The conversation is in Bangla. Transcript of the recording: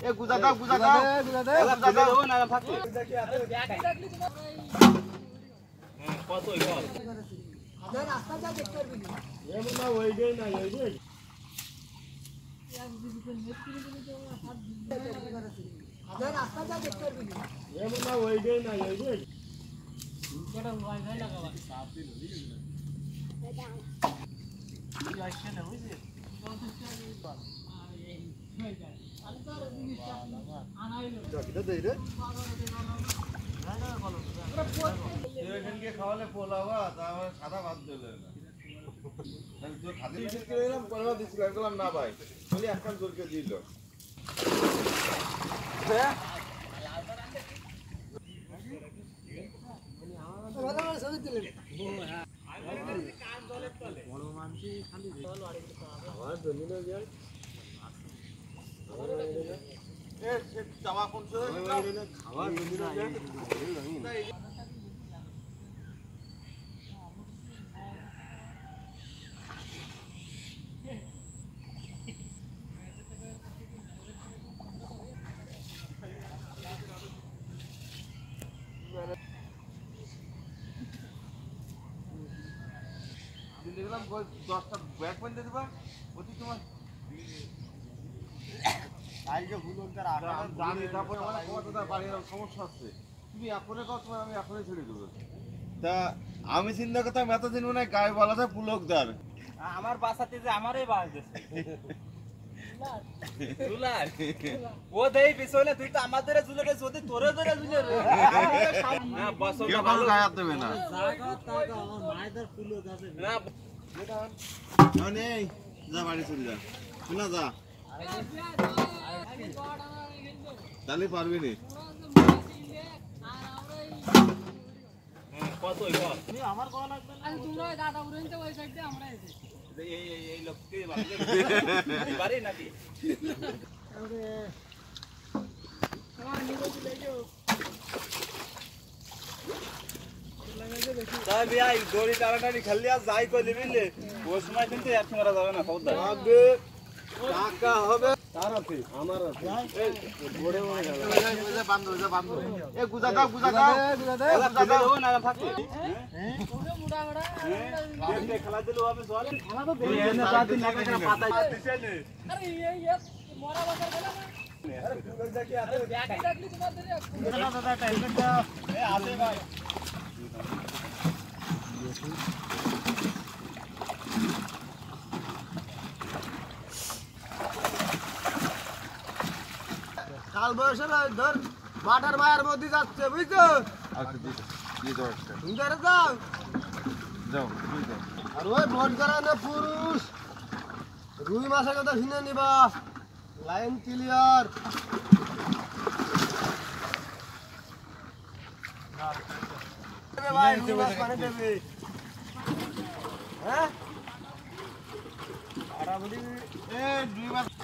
এ গুজা দাও গুজা দাও গুজা দাও না থাকবে কতই বল না রাস্তা যা দেখতে পারবি এ না ওই দেই না ওই দেই না রাস্তা যা দেখতে পারবি এ না ওই দেই না ওই দেই কোটা ওয়াইফাই লাগাবা সাফ দিন এই আসছে না বুঝলি খাওয়ালে পোলাবা তারপরে সাদা ভাত দিলে না ভাই একটা জোরকে দিল জামা কোন খাওয়ার দেখলাম 10টা ব্যাগ পয়েন্ট দিবা অতি তোমার আইকে ভুলন্তার আরাম জানি তারপরে আমার কতটা বাড়ির সমস্যা আছে তুমি এখনই কও তোমার আমি এখনই ছেড়ে দেব তা আমি চিন্তা করতাম এতদিন মনে হয় গায়ে বলা যায় পুলকদার আমার বাসাতে যে আমারই বাস দিছে জুলার ও দেই পিছনে তুই তো আমাদের জুলারে যদি তোরে ধরে জুলে রে না বসটা ভালো গায়ে দেবে না জায়গা টাকা আমার মায়েদের পুলক আছে না না নেই যা বাড়ি চলে যা শোনা যা তাহলে পারবি নি কতই বল তুমি আমার কোয়া লাগবে না আমি তোমরা দাদা উড়নতে ওই সাইডে আমরা এসে এই লোককে বাড়ি নাকি আরে আমার নিয়ে চলে যাও তাই ভাই দড়ি টানাটানি খেললি আর যাই কই দিবিলে ওই সময় কিন্তু এক মারা যাবে না খবরদার হবে টাকা হবে তার আছে আমার আছে এই বড়ে বড়ে যা বান্ধব এ গুজা দাও গুজা দাও গুজা দাও না থাকবে হ্যাঁ ওরে মুড়া মুড়া এই খেলা দিলো আমি জল খেলা তো দেই না সাথে নাকা করে পাতা দিছে নে আরে এই মরা বাজার গেল না আরে ফুল দেখি আতে দেখলি তোমার ধরে না দাদা টাইম দাও এ আতে ভাই কাল বয়সে ধর মাঠার মায়ের মধ্যে যাচ্ছে বুঝছো আচ্ছা দি দাও তুমি ধরে যাও যাও আর ওই ভোট করানো পুরুষ রুই মাছের কথা শুনে নিবা লাইন ক্লিয়ার ভাই রুই মাছ পানি দেবে হ্যাঁ আর বলি এ রুই মাছ